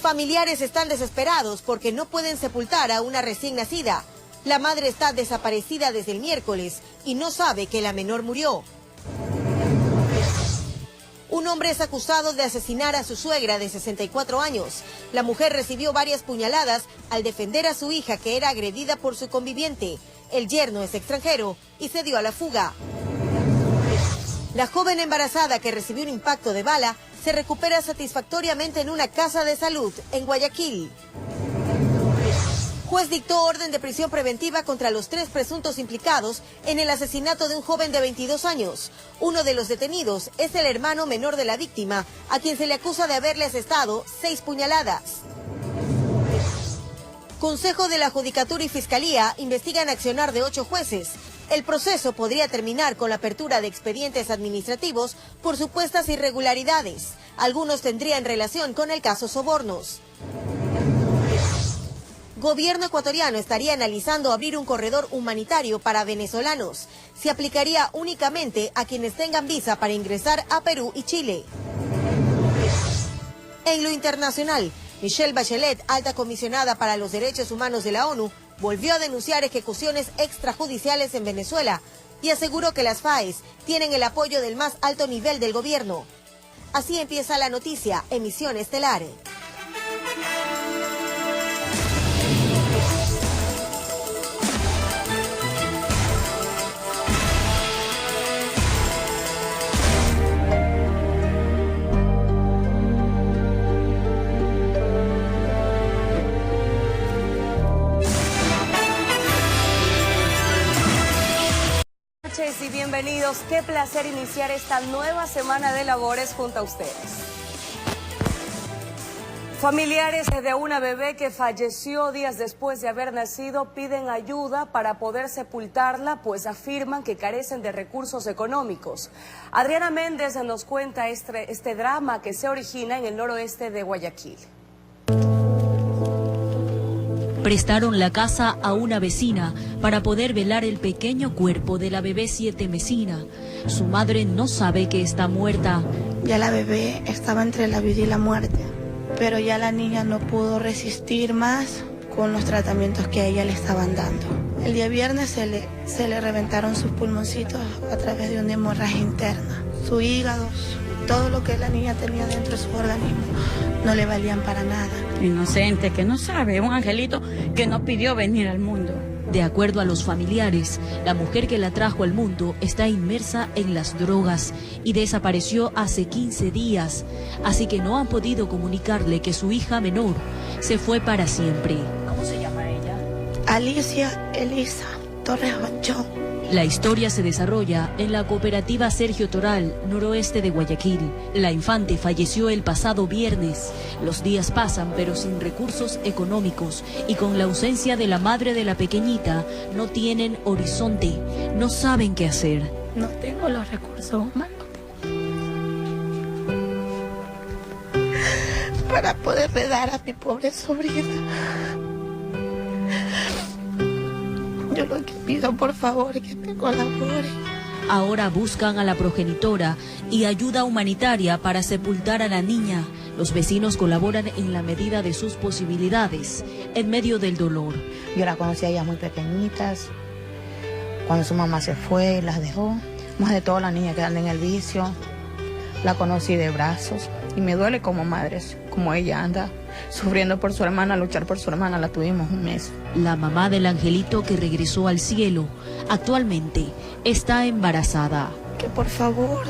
Familiares están desesperados porque no pueden sepultar a una recién nacida. La madre está desaparecida desde el miércoles y no sabe que la menor murió. Un hombre es acusado de asesinar a su suegra de 64 años. La mujer recibió varias puñaladas al defender a su hija, que era agredida por su conviviente. El yerno es extranjero y se dio a la fuga. La joven embarazada que recibió un impacto de bala se recupera satisfactoriamente en una casa de salud en Guayaquil. Juez dictó orden de prisión preventiva contra los 3 presuntos implicados en el asesinato de un joven de 22 años. Uno de los detenidos es el hermano menor de la víctima, a quien se le acusa de haberle asestado 6 puñaladas. Consejo de la Judicatura y Fiscalía investigan accionar de 8 jueces. El proceso podría terminar con la apertura de expedientes administrativos por supuestas irregularidades. Algunos tendrían relación con el caso Sobornos. Gobierno ecuatoriano estaría analizando abrir un corredor humanitario para venezolanos. Se aplicaría únicamente a quienes tengan visa para ingresar a Perú y Chile. En lo internacional, Michelle Bachelet, alta comisionada para los derechos humanos de la ONU, volvió a denunciar ejecuciones extrajudiciales en Venezuela y aseguró que las FARC tienen el apoyo del más alto nivel del gobierno. Así empieza la noticia, emisión estelar. Y bienvenidos, qué placer iniciar esta nueva semana de labores junto a ustedes. Familiares de una bebé que falleció días después de haber nacido piden ayuda para poder sepultarla, pues afirman que carecen de recursos económicos. Adriana Méndez nos cuenta este drama que se origina en el noroeste de Guayaquil. Prestaron la casa a una vecina para poder velar el pequeño cuerpo de la bebé 7mesina. Su madre no sabe que está muerta. Ya la bebé estaba entre la vida y la muerte, pero ya la niña no pudo resistir más con los tratamientos que a ella le estaban dando. El día viernes se le reventaron sus pulmoncitos a través de una hemorragia interna. Su hígado, todo lo que la niña tenía dentro de su organismo no le valían para nada. Inocente, que no sabe, un angelito que no pidió venir al mundo. De acuerdo a los familiares, la mujer que la trajo al mundo está inmersa en las drogas y desapareció hace 15 días, así que no han podido comunicarle que su hija menor se fue para siempre. ¿Cómo se llama ella? Alicia Elisa Torres Banchón. La historia se desarrolla en la cooperativa Sergio Toral, noroeste de Guayaquil. La infante falleció el pasado viernes. Los días pasan, pero sin recursos económicos y con la ausencia de la madre de la pequeñita, no tienen horizonte, no saben qué hacer. No tengo los recursos humanos para poderle dar a mi pobre sobrina. Yo lo que pido, por favor, es que me colaboren. Ahora buscan a la progenitora y ayuda humanitaria para sepultar a la niña. Los vecinos colaboran en la medida de sus posibilidades, en medio del dolor. Yo la conocí a ellas muy pequeñitas. Cuando su mamá se fue, las dejó. Más de todas las niñas que andan en el vicio. La conocí de brazos y me duele como madres, como ella anda sufriendo por su hermana, luchar por su hermana. La tuvimos un mes. La mamá del angelito que regresó al cielo actualmente está embarazada. Que por favor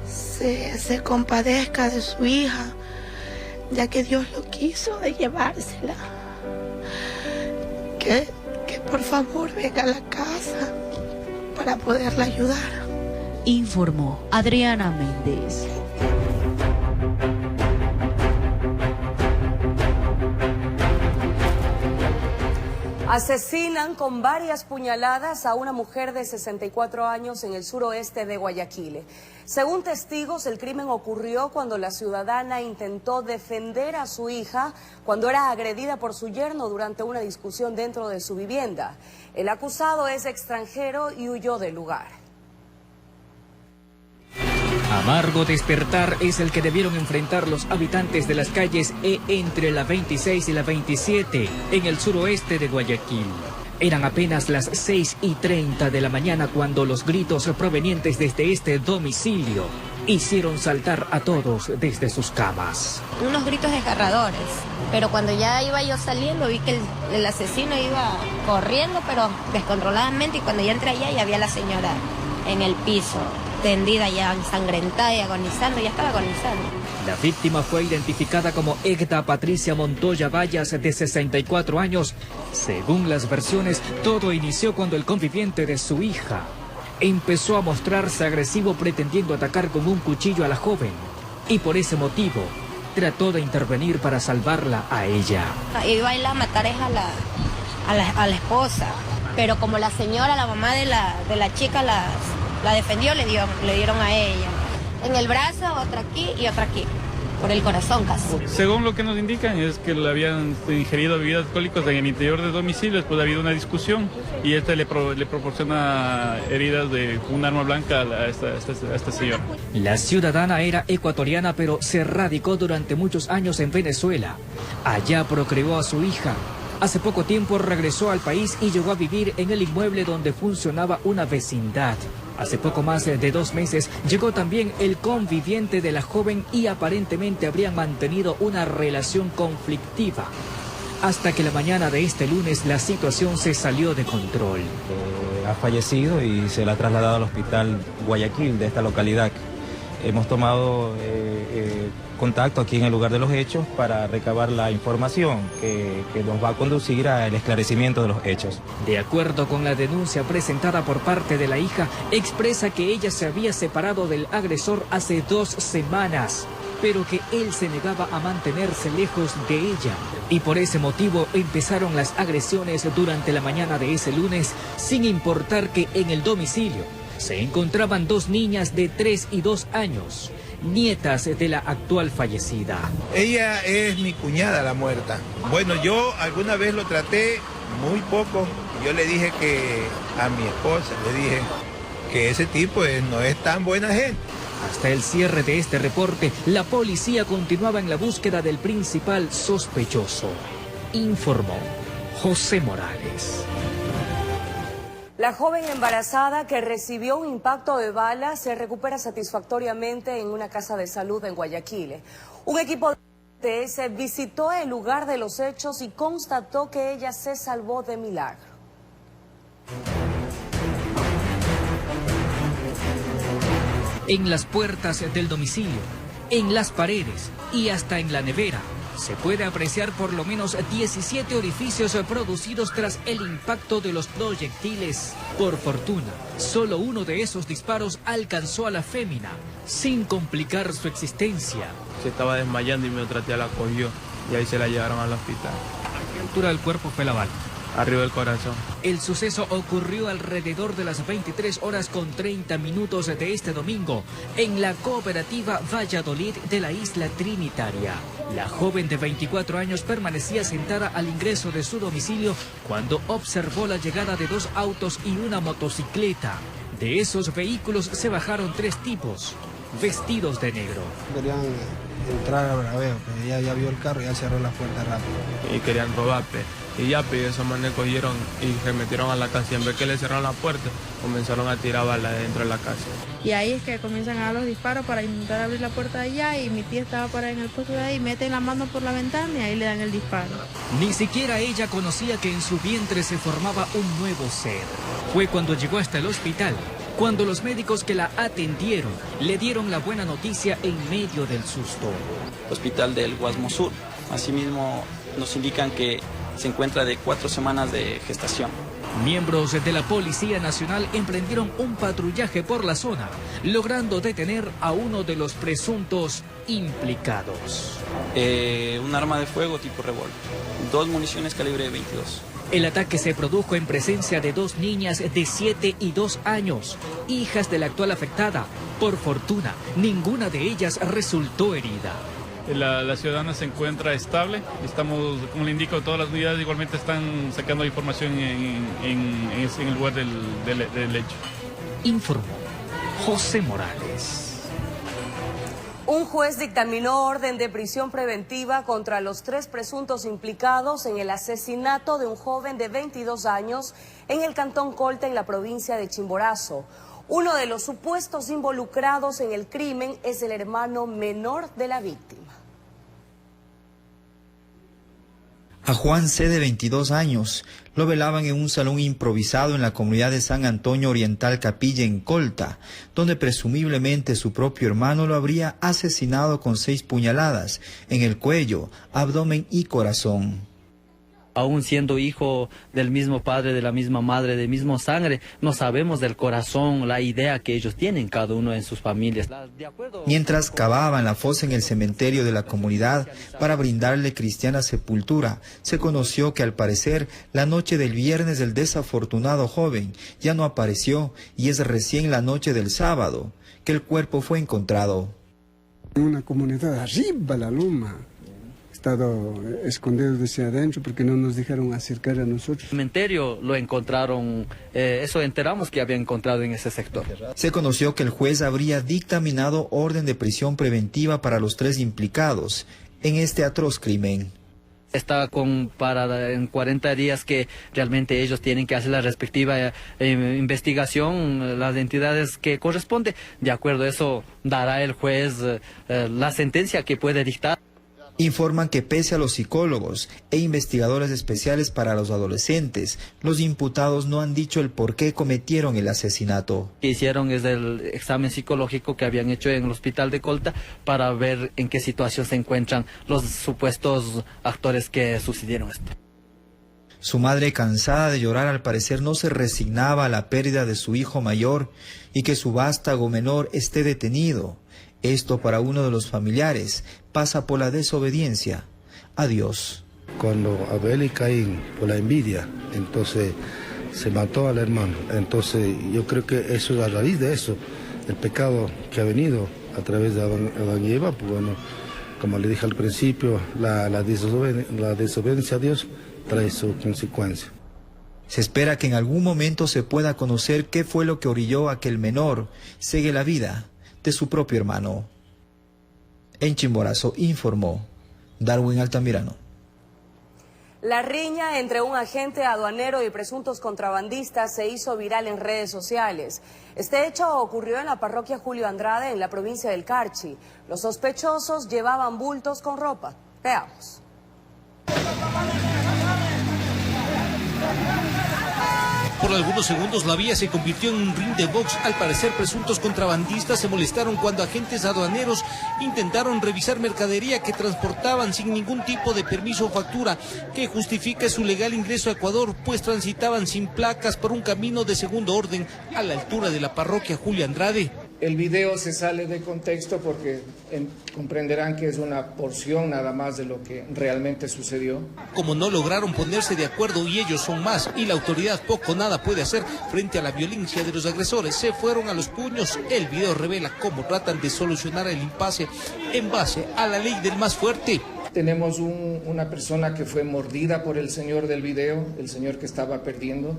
se compadezca de su hija, ya que Dios lo quiso de llevársela. Que por favor venga a la casa para poderla ayudar. Informó Adriana Méndez. Asesinan con varias puñaladas a una mujer de 64 años en el suroeste de Guayaquil. Según testigos, el crimen ocurrió cuando la ciudadana intentó defender a su hija cuando era agredida por su yerno durante una discusión dentro de su vivienda. El acusado es extranjero y huyó del lugar. Amargo despertar es el que debieron enfrentar los habitantes de las calles E entre la 26 y la 27 en el suroeste de Guayaquil. Eran apenas las 6:30 de la mañana cuando los gritos provenientes desde este domicilio hicieron saltar a todos desde sus camas. Unos gritos desgarradores, pero cuando ya iba yo saliendo vi que el asesino iba corriendo, pero descontroladamente, y cuando ya entré allá ya había la señora en el piso, tendida ya ensangrentada y agonizando, ya estaba agonizando. La víctima fue identificada como Egda Patricia Montoya Vallas, de 64 años. Según las versiones, todo inició cuando el conviviente de su hija empezó a mostrarse agresivo pretendiendo atacar con un cuchillo a la joven, y por ese motivo trató de intervenir para salvarla a ella. Iba a ir a matar a la esposa, pero como la señora, la mamá de la chica la defendió, le dieron a ella. En el brazo, otra aquí y otra aquí, por el corazón casi. Según lo que nos indican es que le habían ingerido bebidas alcohólicas en el interior del domicilio, después ha habido una discusión y le proporciona heridas de un arma blanca a esta señora. La ciudadana era ecuatoriana, pero se radicó durante muchos años en Venezuela. Allá procreó a su hija. Hace poco tiempo regresó al país y llegó a vivir en el inmueble donde funcionaba una vecindad. Hace poco más de 2 meses llegó también el conviviente de la joven y aparentemente habrían mantenido una relación conflictiva. Hasta que la mañana de este lunes la situación se salió de control. Ha fallecido y se la ha trasladado al hospital Guayaquil de esta localidad. Hemos tomado contacto aquí en el lugar de los hechos para recabar la información que nos va a conducir al esclarecimiento de los hechos. De acuerdo con la denuncia presentada por parte de la hija, expresa que ella se había separado del agresor hace 2 semanas, pero que él se negaba a mantenerse lejos de ella. Y por ese motivo empezaron las agresiones durante la mañana de ese lunes, sin importar que en el domicilio se encontraban 2 niñas de 3 y 2 años, nietas de la actual fallecida. Ella es mi cuñada, la muerta. Bueno, yo alguna vez lo traté muy poco. Yo le dije que a mi esposa, le dije que ese tipo no es tan buena gente. Hasta el cierre de este reporte, la policía continuaba en la búsqueda del principal sospechoso, informó José Morales. La joven embarazada que recibió un impacto de bala se recupera satisfactoriamente en una casa de salud en Guayaquil. Un equipo de ETS visitó el lugar de los hechos y constató que ella se salvó de milagro. En las puertas del domicilio, en las paredes y hasta en la nevera, se puede apreciar por lo menos 17 orificios producidos tras el impacto de los proyectiles. Por fortuna, solo uno de esos disparos alcanzó a la fémina, sin complicar su existencia. Se estaba desmayando y me traté la cogió y ahí se la llevaron al hospital. ¿A qué altura del cuerpo fue la bala? Arriba del corazón. El suceso ocurrió alrededor de las 23:30 de este domingo en la cooperativa Valladolid de la isla Trinitaria. La joven de 24 años permanecía sentada al ingreso de su domicilio cuando observó la llegada de 2 autos y una motocicleta. De esos vehículos se bajaron 3 tipos, vestidos de negro. Querían entrar al braveo, pero ella ya vio el carro y ya cerró la puerta rápido. Y querían robarme. Y ya, de esa manera cogieron y se metieron a la casa. Y en vez que le cerraron la puerta, comenzaron a tirar balas dentro de la casa. Y ahí es que comienzan a dar los disparos para intentar abrir la puerta de allá. Y mi tía estaba parada en el puesto de ahí, meten la mano por la ventana y ahí le dan el disparo. Ni siquiera ella conocía que en su vientre se formaba un nuevo ser. Fue cuando llegó hasta el hospital, cuando los médicos que la atendieron le dieron la buena noticia en medio del susto. Hospital del Guasmo Sur. Asimismo, nos indican que se encuentra de 4 semanas de gestación. Miembros de la Policía Nacional emprendieron un patrullaje por la zona, logrando detener a uno de los presuntos implicados. Un arma de fuego tipo revólver, 2 municiones calibre 22. El ataque se produjo en presencia de 2 niñas de 7 y 2 años, hijas de la actual afectada. Por fortuna, ninguna de ellas resultó herida. La ciudadana se encuentra estable. Estamos, como le indico, todas las unidades igualmente están sacando información en el lugar del hecho. Informó José Morales. Un juez dictaminó orden de prisión preventiva contra los 3 presuntos implicados en el asesinato de un joven de 22 años en el cantón Colta, en la provincia de Chimborazo. Uno de los supuestos involucrados en el crimen es el hermano menor de la víctima. A Juan C., de 22 años, lo velaban en un salón improvisado en la comunidad de San Antonio Oriental Capilla, en Colta, donde presumiblemente su propio hermano lo habría asesinado con 6 puñaladas en el cuello, abdomen y corazón. Aún siendo hijo del mismo padre, de la misma madre, de mismo sangre, no sabemos del corazón, la idea que ellos tienen cada uno en sus familias. Mientras cavaban la fosa en el cementerio de la comunidad para brindarle cristiana sepultura, se conoció que al parecer la noche del viernes el desafortunado joven ya no apareció y es recién la noche del sábado que el cuerpo fue encontrado. En una comunidad arriba la loma. Estado escondidos desde adentro porque no nos dejaron acercar a nosotros. El cementerio lo encontraron, eso enteramos que había encontrado en ese sector. Se conoció que el juez habría dictaminado orden de prisión preventiva para los 3 implicados en este atroz crimen. Está en 40 días que realmente ellos tienen que hacer la respectiva investigación, las entidades que corresponde. De acuerdo a eso dará el juez la sentencia que puede dictar. Informan que pese a los psicólogos e investigadores especiales para los adolescentes, los imputados no han dicho el por qué cometieron el asesinato. Lo que hicieron es el examen psicológico que habían hecho en el hospital de Colta para ver en qué situación se encuentran los supuestos actores que sucedieron esto. Su madre, cansada de llorar, al parecer no se resignaba a la pérdida de su hijo mayor y que su vástago menor esté detenido. Esto para uno de los familiares pasa por la desobediencia a Dios. Cuando Abel y Caín, por la envidia, entonces se mató al hermano. Entonces yo creo que eso es a raíz de eso, el pecado que ha venido a través de Adán y Eva, pues bueno, como le dije al principio, la desobediencia a Dios trae su consecuencia. Se espera que en algún momento se pueda conocer qué fue lo que orilló a que el menor cegue la vida de su propio hermano. En Chimborazo informó Darwin Altamirano. La riña entre un agente aduanero y presuntos contrabandistas se hizo viral en redes sociales. Este hecho ocurrió en la parroquia Julio Andrade, en la provincia del Carchi. Los sospechosos llevaban bultos con ropa. Veamos. Por algunos segundos la vía se convirtió en un ring de box. Al parecer presuntos contrabandistas se molestaron cuando agentes aduaneros intentaron revisar mercadería que transportaban sin ningún tipo de permiso o factura que justifique su legal ingreso a Ecuador, pues transitaban sin placas por un camino de segundo orden a la altura de la parroquia Julio Andrade. El video se sale de contexto porque comprenderán que es una porción nada más de lo que realmente sucedió. Como no lograron ponerse de acuerdo y ellos son más y la autoridad poco o nada puede hacer frente a la violencia de los agresores, se fueron a los puños. El video revela cómo tratan de solucionar el impasse en base a la ley del más fuerte. Tenemos una persona que fue mordida por el señor del video, el señor que estaba peleando.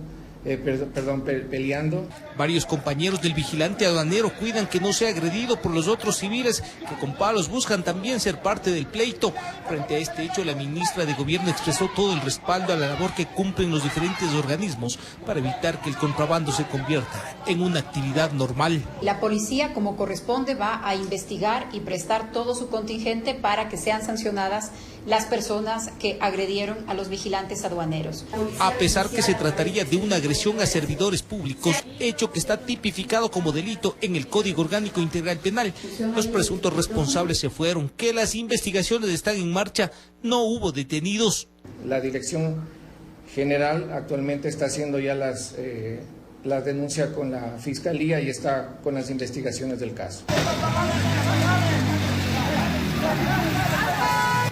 Varios compañeros del vigilante aduanero cuidan que no sea agredido por los otros civiles que con palos buscan también ser parte del pleito. Frente a este hecho, la ministra de Gobierno expresó todo el respaldo a la labor que cumplen los diferentes organismos para evitar que el contrabando se convierta en una actividad normal. La policía, como corresponde, va a investigar y prestar todo su contingente para que sean sancionadas las personas que agredieron a los vigilantes aduaneros. A pesar que se trataría de una agresión a servidores públicos, hecho que está tipificado como delito en el Código Orgánico Integral Penal, los presuntos responsables se fueron. Que las investigaciones están en marcha, no hubo detenidos. La Dirección General actualmente está haciendo ya la denuncia con la Fiscalía y está con las investigaciones del caso.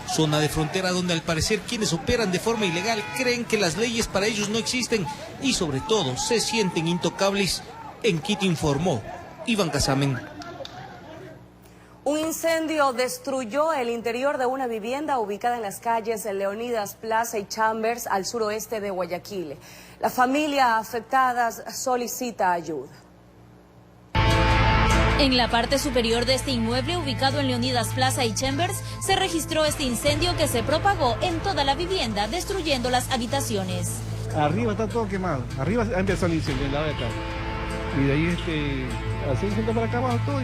Zona de frontera donde al parecer quienes operan de forma ilegal creen que las leyes para ellos no existen y sobre todo se sienten intocables. En Quito informó Iván Casamen. Un incendio destruyó el interior de una vivienda ubicada en las calles Leonidas Plaza y Chambers, al suroeste de Guayaquil. La familia afectada solicita ayuda. En la parte superior de este inmueble, ubicado en Leonidas Plaza y Chambers, se registró este incendio que se propagó en toda la vivienda, destruyendo las habitaciones. Arriba está todo quemado, arriba empezó el incendio, en la de acá. Y de ahí así incendio para acá abajo todo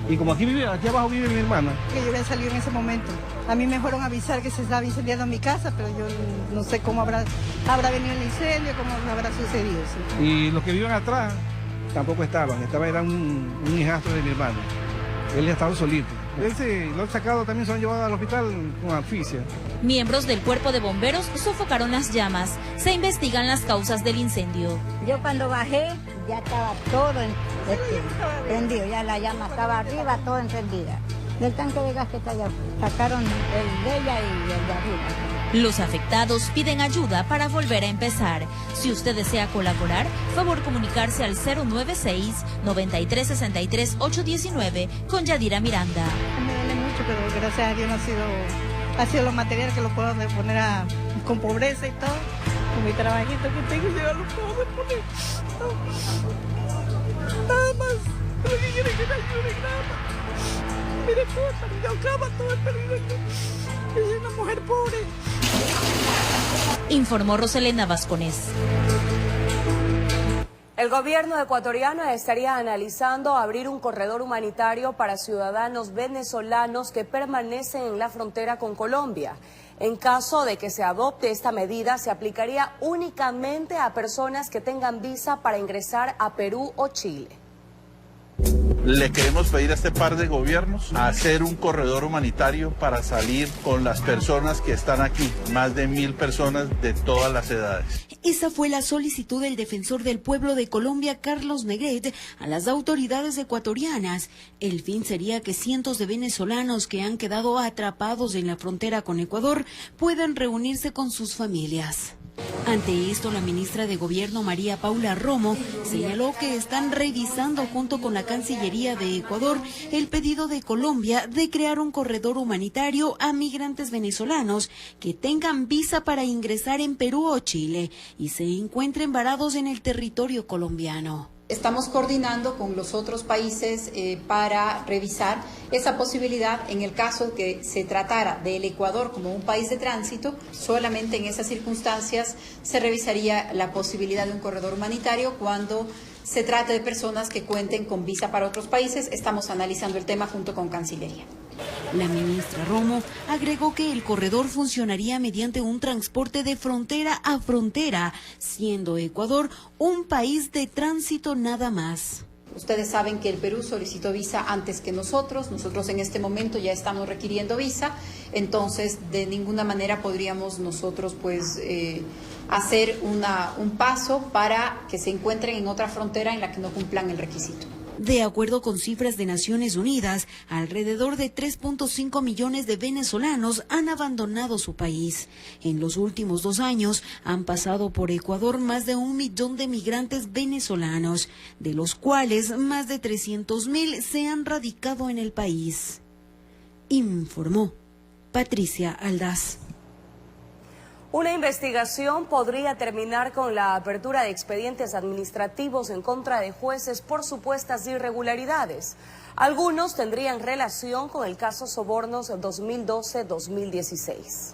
y como aquí abajo vive mi hermana. Que yo había salido en ese momento. A mí me fueron a avisar que se estaba incendiando mi casa, pero yo no sé cómo habrá venido el incendio, cómo habrá sucedido. Sí. Y los que viven atrás tampoco estaban, era un hijastro de mi hermano. Él estaba solito. Lo han sacado, también se han llevado al hospital con asfixia. Miembros del cuerpo de bomberos sofocaron las llamas. Se investigan las causas del incendio. Yo cuando bajé ya estaba todo prendido, ya la llama estaba arriba, todo encendida. Del tanque de gas que está allá, sacaron el de ella y el de arriba. Los afectados piden ayuda para volver a empezar. Si usted desea colaborar, favor comunicarse al 096-9363-819 con Yadira Miranda. Me duele mucho, pero gracias a Dios ha sido lo material que lo puedo poner con pobreza y todo. Con mi trabajito que tengo, yo lo puedo poner. Nada más, lo que quieren que me ayuden, nada más. Mire, todo está perdido, cama, todo es perdido. Soy una mujer pobre. Informó Roselena Vasconés. El gobierno ecuatoriano estaría analizando abrir un corredor humanitario para ciudadanos venezolanos que permanecen en la frontera con Colombia. En caso de que se adopte esta medida, se aplicaría únicamente a personas que tengan visa para ingresar a Perú o Chile. Le queremos pedir a este par de gobiernos a hacer un corredor humanitario para salir con las personas que están aquí, más de 1000 personas de todas las edades. Esa fue la solicitud del defensor del pueblo de Colombia, Carlos Negret, a las autoridades ecuatorianas. El fin sería que cientos de venezolanos que han quedado atrapados en la frontera con Ecuador puedan reunirse con sus familias. Ante esto, la ministra de Gobierno, María Paula Romo, señaló que están revisando junto con la Cancillería de Ecuador el pedido de Colombia de crear un corredor humanitario a migrantes venezolanos que tengan visa para ingresar en Perú o Chile y se encuentren varados en el territorio colombiano. Estamos coordinando con los otros países para revisar esa posibilidad en el caso que se tratara del Ecuador como un país de tránsito. Solamente en esas circunstancias se revisaría la posibilidad de un corredor humanitario. Cuando se trate de personas que cuenten con visa para otros países, estamos analizando el tema junto con Cancillería. La ministra Romo agregó que el corredor funcionaría mediante un transporte de frontera a frontera, siendo Ecuador un país de tránsito nada más. Ustedes saben que el Perú solicitó visa antes que nosotros en este momento ya estamos requiriendo visa, entonces de ninguna manera podríamos nosotros hacer un paso para que se encuentren en otra frontera en la que no cumplan el requisito. De acuerdo con cifras de Naciones Unidas, alrededor de 3.5 millones de venezolanos han abandonado su país. En los últimos 2 años han pasado por Ecuador más de 1 millón de migrantes venezolanos, de los cuales más de 300.000 se han radicado en el país. Informó Patricia Aldaz. Una investigación podría terminar con la apertura de expedientes administrativos en contra de jueces por supuestas irregularidades. Algunos tendrían relación con el caso Sobornos 2012-2016.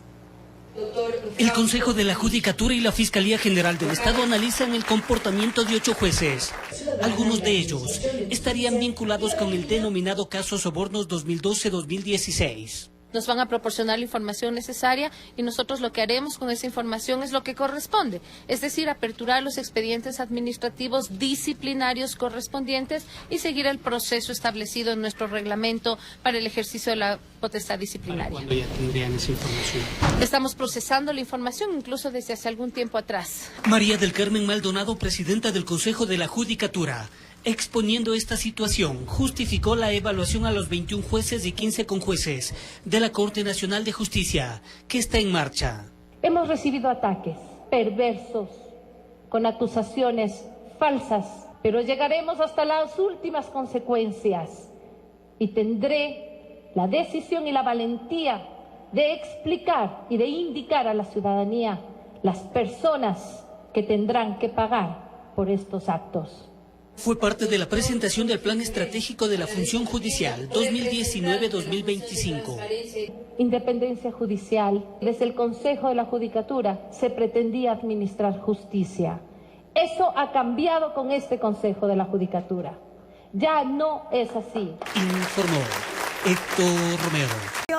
El Consejo de la Judicatura y la Fiscalía General del Estado analizan el comportamiento de 8 jueces. Algunos de ellos estarían vinculados con el denominado caso Sobornos 2012-2016. Nos van a proporcionar la información necesaria y nosotros lo que haremos con esa información es lo que corresponde, es decir, aperturar los expedientes administrativos disciplinarios correspondientes y seguir el proceso establecido en nuestro reglamento para el ejercicio de la potestad disciplinaria. ¿Cuándo ya tendrían esa información? Estamos procesando la información incluso desde hace algún tiempo atrás. María del Carmen Maldonado, presidenta del Consejo de la Judicatura, exponiendo esta situación, justificó la evaluación a los 21 jueces y 15 conjueces de la Corte Nacional de Justicia, que está en marcha. Hemos recibido ataques perversos, con acusaciones falsas, pero llegaremos hasta las últimas consecuencias y tendré la decisión y la valentía de explicar y de indicar a la ciudadanía las personas que tendrán que pagar por estos actos. Fue parte de la presentación del Plan Estratégico de la Función Judicial 2019-2025. Independencia judicial. Desde el Consejo de la Judicatura se pretendía administrar justicia. Eso ha cambiado con este Consejo de la Judicatura. Ya no es así. Informó Héctor Romero.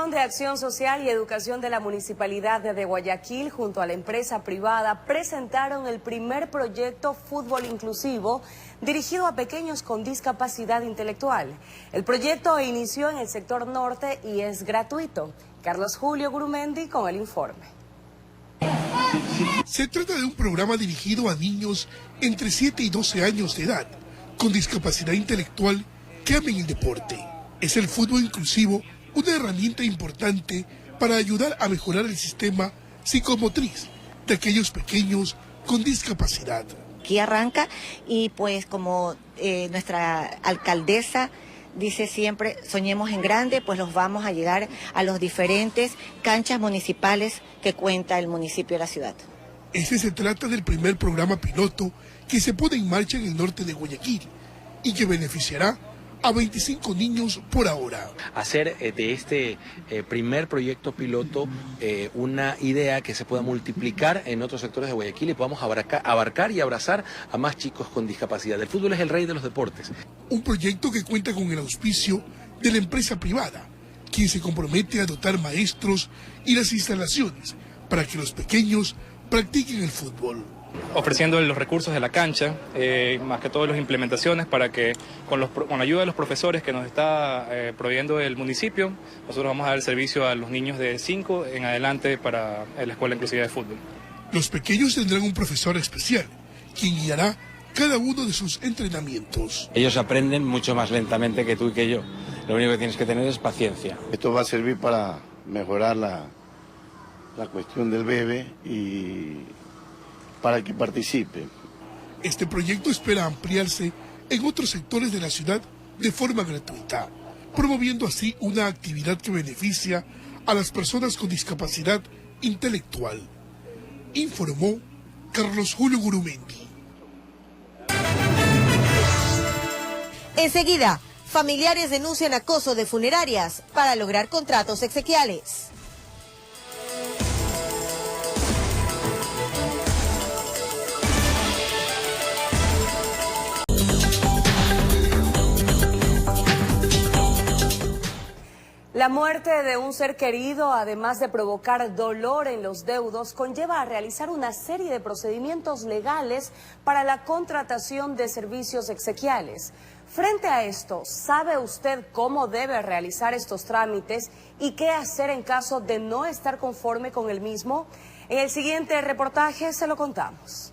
De Acción Social y Educación de la Municipalidad de Guayaquil junto a la empresa privada presentaron el primer proyecto Fútbol Inclusivo dirigido a pequeños con discapacidad intelectual. El proyecto inició en el sector norte y es gratuito. Carlos Julio Gurumendi con el informe. Se trata de un programa dirigido a niños entre 7 y 12 años de edad con discapacidad intelectual que amen el deporte. Es el fútbol inclusivo una herramienta importante para ayudar a mejorar el sistema psicomotriz de aquellos pequeños con discapacidad. Aquí arranca y pues como nuestra alcaldesa dice siempre, soñemos en grande, pues los vamos a llegar a los diferentes canchas municipales que cuenta el municipio de la ciudad. Este se trata del primer programa piloto que se pone en marcha en el norte de Guayaquil y que beneficiará a 25 niños por ahora. Hacer de este primer proyecto piloto una idea que se pueda multiplicar en otros sectores de Guayaquil y podamos abarcar y abrazar a más chicos con discapacidad. El fútbol es el rey de los deportes. Un proyecto que cuenta con el auspicio de la empresa privada, quien se compromete a dotar maestros y las instalaciones para que los pequeños practiquen el fútbol. Ofreciendo los recursos de la cancha, más que todo las implementaciones para que con la ayuda de los profesores que nos está proveyendo el municipio, nosotros vamos a dar el servicio a los niños de 5 en adelante para la Escuela Inclusiva de Fútbol. Los pequeños tendrán un profesor especial, quien guiará cada uno de sus entrenamientos. Ellos aprenden mucho más lentamente que tú y que yo. Lo único que tienes que tener es paciencia. Esto va a servir para mejorar la cuestión del bebé y para que participe. Este proyecto espera ampliarse en otros sectores de la ciudad de forma gratuita, promoviendo así una actividad que beneficia a las personas con discapacidad intelectual. Informó Carlos Julio Gurumendi. Enseguida, familiares denuncian acoso de funerarias para lograr contratos exequiales. La muerte de un ser querido, además de provocar dolor en los deudos, conlleva a realizar una serie de procedimientos legales para la contratación de servicios exequiales. Frente a esto, ¿sabe usted cómo debe realizar estos trámites y qué hacer en caso de no estar conforme con el mismo? En el siguiente reportaje se lo contamos.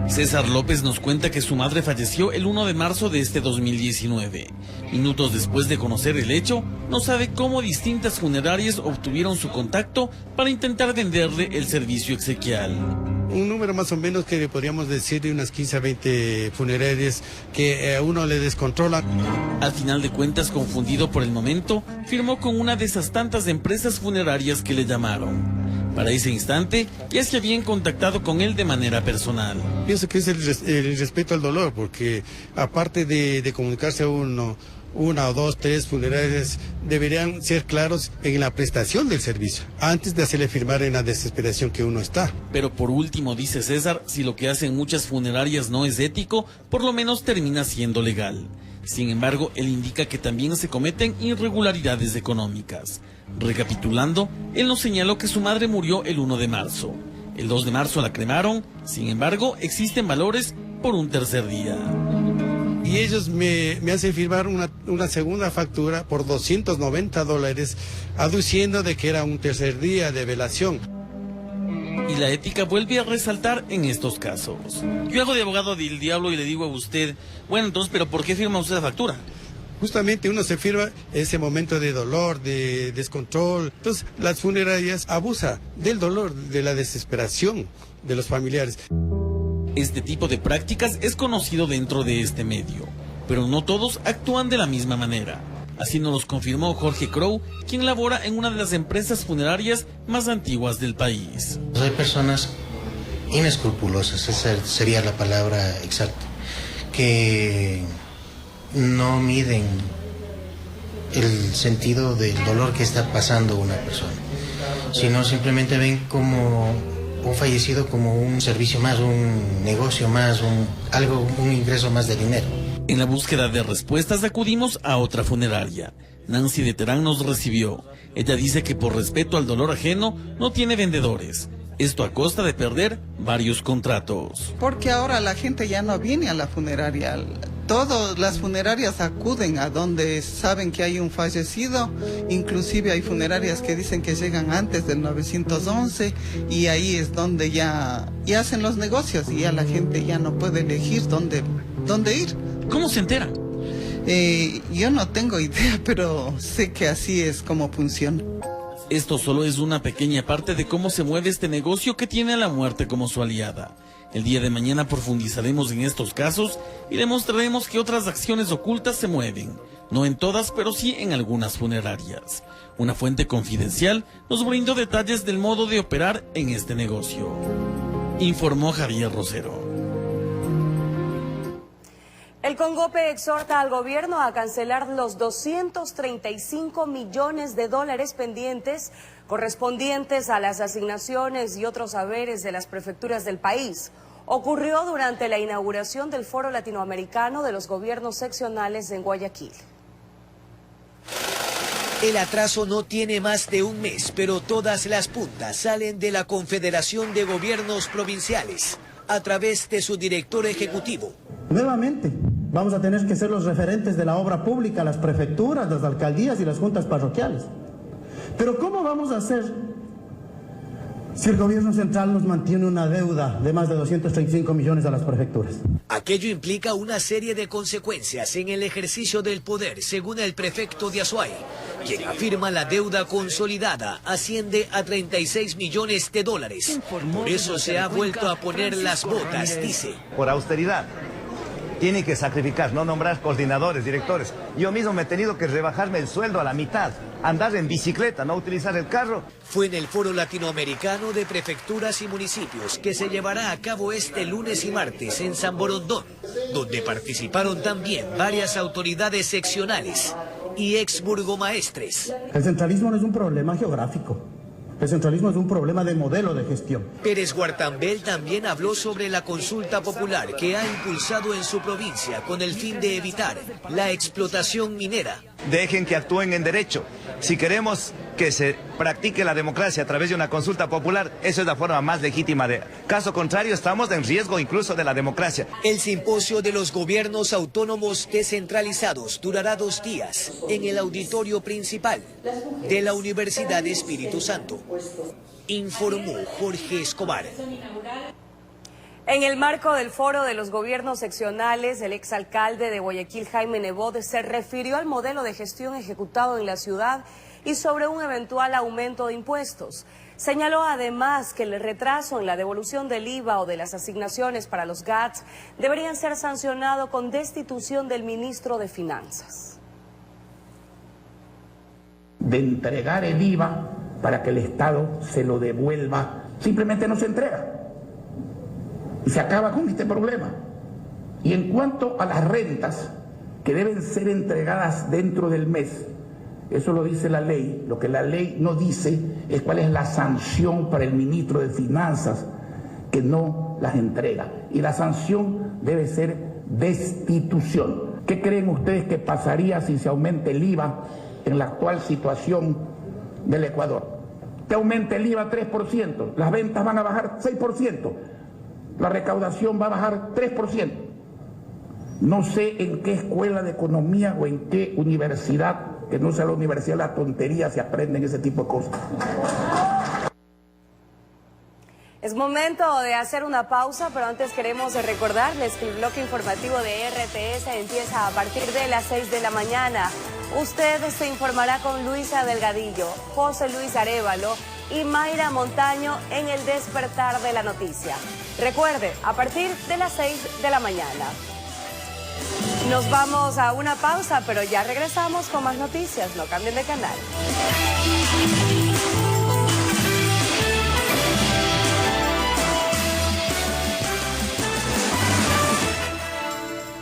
César López nos cuenta que su madre falleció el 1 de marzo de este 2019. Minutos después de conocer el hecho, no sabe cómo distintas funerarias obtuvieron su contacto para intentar venderle el servicio exequial. Un número más o menos que podríamos decir de unas 15 a 20 funerarias que a uno le descontrolan. Al final de cuentas, confundido por el momento, firmó con una de esas tantas empresas funerarias que le llamaron. Para ese instante, ya se habían contactado con él de manera personal. Pienso que es el respeto al dolor, porque aparte de comunicarse a uno, una o dos, tres funerarias, deberían ser claros en la prestación del servicio, antes de hacerle firmar en la desesperación que uno está. Pero por último, dice César, si lo que hacen muchas funerarias no es ético, por lo menos termina siendo legal. Sin embargo, él indica que también se cometen irregularidades económicas. Recapitulando, él nos señaló que su madre murió el 1 de marzo. El 2 de marzo la cremaron, sin embargo, existen valores por un tercer día. Y ellos me hacen firmar una segunda factura por $290, aduciendo de que era un tercer día de velación. Y la ética vuelve a resaltar en estos casos. Yo hago de abogado del diablo y le digo a usted, bueno, entonces, ¿pero por qué firma usted la factura? Justamente uno se firma ese momento de dolor, de descontrol. Entonces, las funerarias abusan del dolor, de la desesperación de los familiares. Este tipo de prácticas es conocido dentro de este medio, pero no todos actúan de la misma manera. Así nos lo confirmó Jorge Crow, quien labora en una de las empresas funerarias más antiguas del país. Hay personas inescrupulosas, esa sería la palabra exacta, que no miden el sentido del dolor que está pasando una persona, sino simplemente ven como un fallecido como un servicio más, un negocio más, un ingreso más de dinero. En la búsqueda de respuestas acudimos a otra funeraria. Nancy de Terán nos recibió. Ella dice que por respeto al dolor ajeno no tiene vendedores. Esto a costa de perder varios contratos. Porque ahora la gente ya no viene a la funeraria. Todas las funerarias acuden a donde saben que hay un fallecido. Inclusive hay funerarias que dicen que llegan antes del 911 y ahí es donde ya hacen los negocios y ya la gente ya no puede elegir dónde ir. ¿Cómo se entera? Yo no tengo idea, pero sé que así es como funciona. Esto solo es una pequeña parte de cómo se mueve este negocio que tiene a la muerte como su aliada. El día de mañana profundizaremos en estos casos y demostraremos que otras acciones ocultas se mueven. No en todas, pero sí en algunas funerarias. Una fuente confidencial nos brindó detalles del modo de operar en este negocio. Informó Javier Rosero. El CONGOPE exhorta al gobierno a cancelar los 235 millones de dólares pendientes correspondientes a las asignaciones y otros haberes de las prefecturas del país. Ocurrió durante la inauguración del Foro Latinoamericano de los Gobiernos Seccionales en Guayaquil. El atraso no tiene más de un mes, pero todas las puntas salen de la Confederación de Gobiernos Provinciales a través de su director ejecutivo. Nuevamente, vamos a tener que ser los referentes de la obra pública, las prefecturas, las alcaldías y las juntas parroquiales. Pero ¿cómo vamos a hacer si el gobierno central nos mantiene una deuda de más de 235 millones a las prefecturas? Aquello implica una serie de consecuencias en el ejercicio del poder, según el prefecto de Azuay, quien afirma la deuda consolidada asciende a 36 millones de dólares. Por eso se ha vuelto a poner las botas, dice. Por austeridad. Tienen que sacrificar, no nombrar coordinadores, directores. Yo mismo me he tenido que rebajarme el sueldo a la mitad, andar en bicicleta, no utilizar el carro. Fue en el Foro Latinoamericano de Prefecturas y Municipios que se llevará a cabo este lunes y martes en San Borondón, donde participaron también varias autoridades seccionales y exburgomaestres. El centralismo no es un problema geográfico. El centralismo es un problema de modelo de gestión. Pérez Guartambel también habló sobre la consulta popular que ha impulsado en su provincia con el fin de evitar la explotación minera. Dejen que actúen en derecho. Si queremos que se practique la democracia a través de una consulta popular, eso es la forma más legítima de... Caso contrario, estamos en riesgo incluso de la democracia. El simposio de los gobiernos autónomos descentralizados durará 2 días en el auditorio principal de la Universidad de Espíritu Santo. Informó Jorge Escobar. En el marco del Foro de los Gobiernos Seccionales, el exalcalde de Guayaquil, Jaime Nebot, se refirió al modelo de gestión ejecutado en la ciudad y sobre un eventual aumento de impuestos. Señaló además que el retraso en la devolución del IVA o de las asignaciones para los GATS deberían ser sancionados con destitución del ministro de Finanzas. De entregar el IVA para que el Estado se lo devuelva, simplemente no se entrega. Y se acaba con este problema. Y en cuanto a las rentas que deben ser entregadas dentro del mes, eso lo dice la ley. Lo que la ley no dice es cuál es la sanción para el ministro de Finanzas que no las entrega. Y la sanción debe ser destitución. ¿Qué creen ustedes que pasaría si se aumenta el IVA en la actual situación del Ecuador? Que aumente el IVA 3%, las ventas van a bajar 6%. La recaudación va a bajar 3%. No sé en qué escuela de economía o en qué universidad, que no sea la universidad de la tontería, se aprenden ese tipo de cosas. Es momento de hacer una pausa, pero antes queremos recordarles que el bloque informativo de RTS empieza a partir de las 6 de la mañana. Usted se informará con Luisa Delgadillo, José Luis Arévalo y Mayra Montaño en el despertar de la noticia. Recuerde, a partir de las 6 de la mañana. Nos vamos a una pausa, pero ya regresamos con más noticias. No cambien de canal.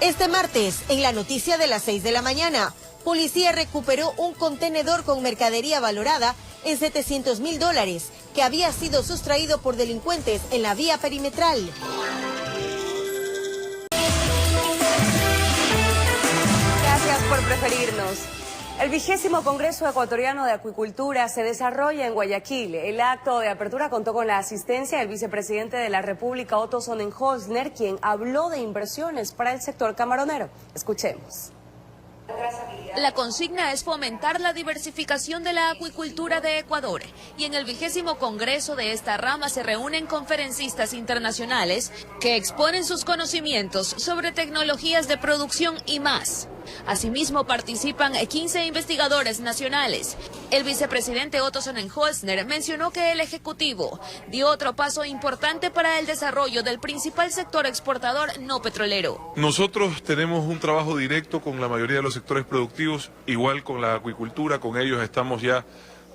Este martes, en la noticia de las 6 de la mañana, policía recuperó un contenedor con mercadería valorada en $700,000 que había sido sustraído por delincuentes en la vía perimetral. Gracias por preferirnos. El 20º Congreso Ecuatoriano de Acuicultura se desarrolla en Guayaquil. El acto de apertura contó con la asistencia del vicepresidente de la República, Otto Sonnenholzner, quien habló de inversiones para el sector camaronero. Escuchemos. La consigna es fomentar la diversificación de la acuicultura de Ecuador, y en el 20º Congreso de esta rama se reúnen conferencistas internacionales que exponen sus conocimientos sobre tecnologías de producción y más. Asimismo participan 15 investigadores nacionales. El vicepresidente Otto Sonnenholzner mencionó que el Ejecutivo dio otro paso importante para el desarrollo del principal sector exportador no petrolero. Nosotros tenemos un trabajo directo con la mayoría de los sectores productivos, igual con la acuicultura. Con ellos estamos ya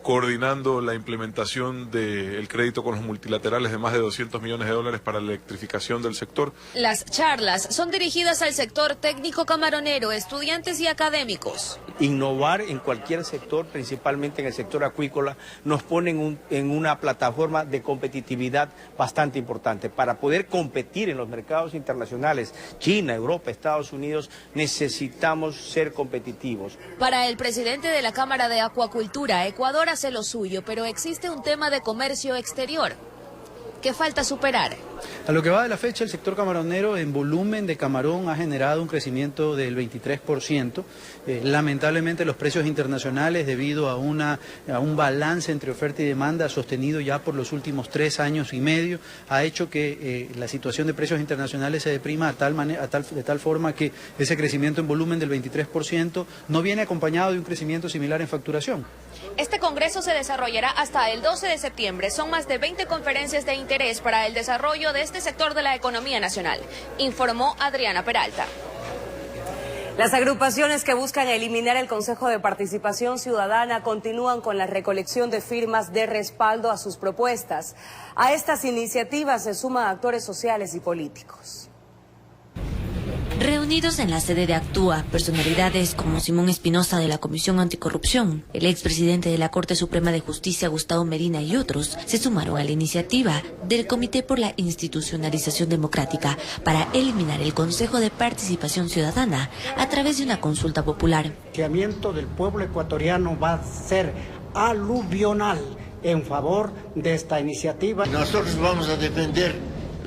coordinando la implementación del crédito con los multilaterales de más de $200 millones para la electrificación del sector. Las charlas son dirigidas al sector técnico camaronero, estudiantes y académicos. Innovar en cualquier sector, principalmente en el sector acuícola, nos pone en una plataforma de competitividad bastante importante. Para poder competir en los mercados internacionales, China, Europa, Estados Unidos, necesitamos ser competitivos. Para el presidente de la Cámara de Acuacultura, Ecuador hace lo suyo, pero existe un tema de comercio exterior que falta superar. A lo que va de la fecha, el sector camaronero en volumen de camarón ha generado un crecimiento del 23%. Lamentablemente los precios internacionales, debido a un balance entre oferta y demanda sostenido ya por los últimos 3 años y medio, ha hecho que la situación de precios internacionales se deprima de tal forma que ese crecimiento en volumen del 23% no viene acompañado de un crecimiento similar en facturación. Este congreso se desarrollará hasta el 12 de septiembre. Son más de 20 conferencias de interés para el desarrollo de este sector de la economía nacional, informó Adriana Peralta. Las agrupaciones que buscan eliminar el Consejo de Participación Ciudadana continúan con la recolección de firmas de respaldo a sus propuestas. A estas iniciativas se suman actores sociales y políticos. Reunidos en la sede de Actúa, personalidades como Simón Espinosa de la Comisión Anticorrupción, el expresidente de la Corte Suprema de Justicia Gustavo Medina y otros se sumaron a la iniciativa del Comité por la Institucionalización Democrática para eliminar el Consejo de Participación Ciudadana a través de una consulta popular. El planteamiento del pueblo ecuatoriano va a ser aluvional en favor de esta iniciativa. Nosotros vamos a defender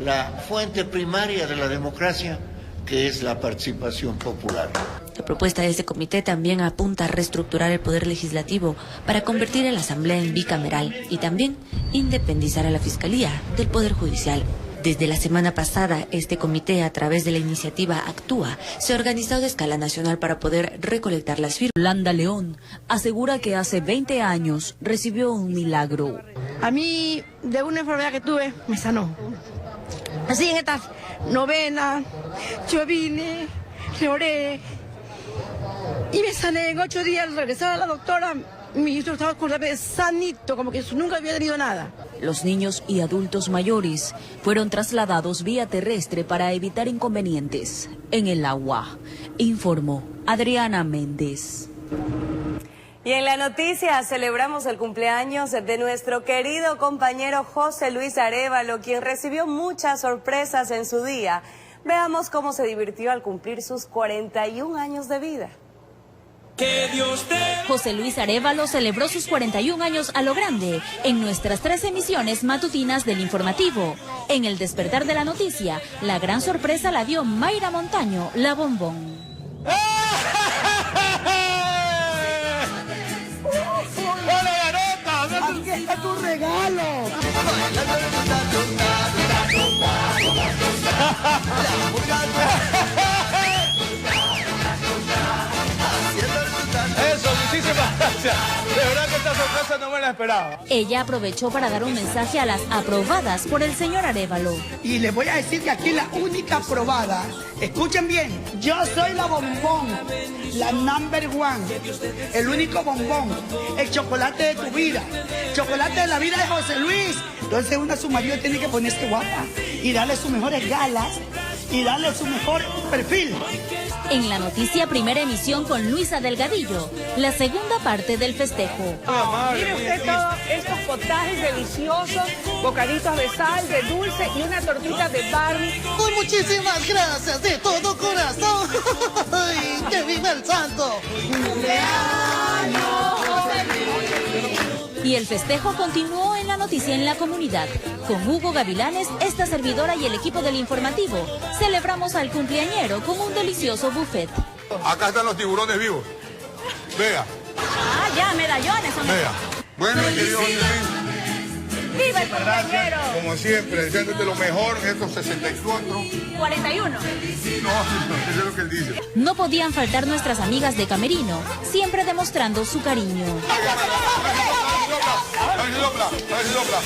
la fuente primaria de la democracia, que es la participación popular. La propuesta de este comité también apunta a reestructurar el poder legislativo para convertir a la Asamblea en bicameral y también independizar a la Fiscalía del Poder Judicial. Desde la semana pasada, este comité, a través de la iniciativa Actúa, se ha organizado a escala nacional para poder recolectar las firmas. Landa León asegura que hace 20 años recibió un milagro. A mí, de una enfermedad que tuve, me sanó. Así en esta novena, yo vine, le oré y me sané. En 8 días al regresar a la doctora, mi hijo estaba con la vez sanito, como que nunca había tenido nada. Los niños y adultos mayores fueron trasladados vía terrestre para evitar inconvenientes en el agua, informó Adriana Méndez. Y en la noticia celebramos el cumpleaños de nuestro querido compañero José Luis Arévalo, quien recibió muchas sorpresas en su día. Veamos cómo se divirtió al cumplir sus 41 años de vida. José Luis Arévalo celebró sus 41 años a lo grande en nuestras 3 emisiones matutinas del informativo. En el despertar de la noticia, la gran sorpresa la dio Mayra Montaño, la bombón. ¡Aquí está tu regalo! Eso, muchísimas gracias. De verdad que esta sorpresa no me la esperaba. Ella aprovechó para dar un mensaje a las aprobadas por el señor Arévalo. Y les voy a decir que aquí la única aprobada, escuchen bien, yo soy la bombón, la number 1, el único bombón, el chocolate de tu vida, chocolate de la vida de José Luis. Entonces su marido tiene que ponerse guapa y darle sus mejores galas y darle su mejor perfil. En la noticia primera emisión con Luisa Delgadillo, la segunda parte del festejo. Mire usted todos estos potajes deliciosos, bocaditos de sal, de dulce y una tortita de Barbie. Pues muchísimas gracias de todo corazón. ¡Ay, que viva el santo! Y el festejo continuó en la noticia en la comunidad. Con Hugo Gavilanes, esta servidora y el equipo del informativo, celebramos al cumpleañero con un delicioso buffet. Acá están los tiburones vivos. Vea. Ah, ya, medallones. Vea. Bueno, mi querido Luis. ¡Viva el cumpleañero! Como siempre, deseándote lo mejor en estos 64. 41. No, eso es lo que él dice. No podían faltar nuestras amigas de Camerino, siempre demostrando su cariño. A ver si sopla.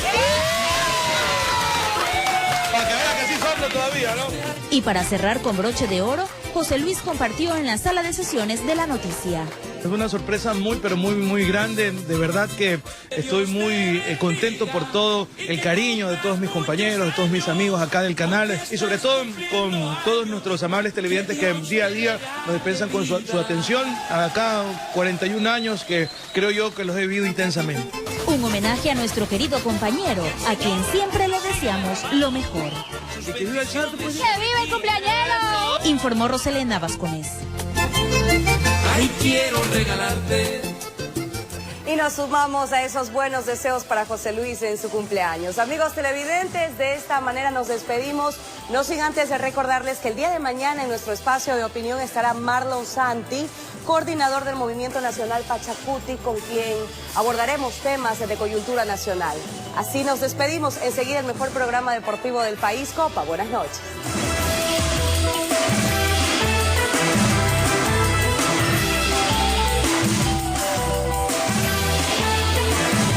Para que vean que sí sopla todavía, ¿no? Y para cerrar con broche de oro, José Luis compartió en la sala de sesiones de la noticia. Es una sorpresa muy grande, de verdad que estoy muy contento por todo el cariño de todos mis compañeros, de todos mis amigos acá del canal y sobre todo con todos nuestros amables televidentes que día a día nos dispensan con su atención. Acá 41 años que creo yo que los he vivido intensamente. Un homenaje a nuestro querido compañero, a quien siempre le deseamos lo mejor. Y que viva el santo, pues. ¡Que viva el cumpleañero! Informó Roselena Vasconés. Ay, quiero regalarte. Y nos sumamos a esos buenos deseos para José Luis en su cumpleaños. Amigos televidentes, de esta manera nos despedimos, no sin antes de recordarles que el día de mañana en nuestro espacio de opinión estará Marlon Santi, coordinador del Movimiento Nacional Pachacuti, con quien abordaremos temas de coyuntura nacional. Así nos despedimos, enseguida el mejor programa deportivo del país, Copa. Buenas noches.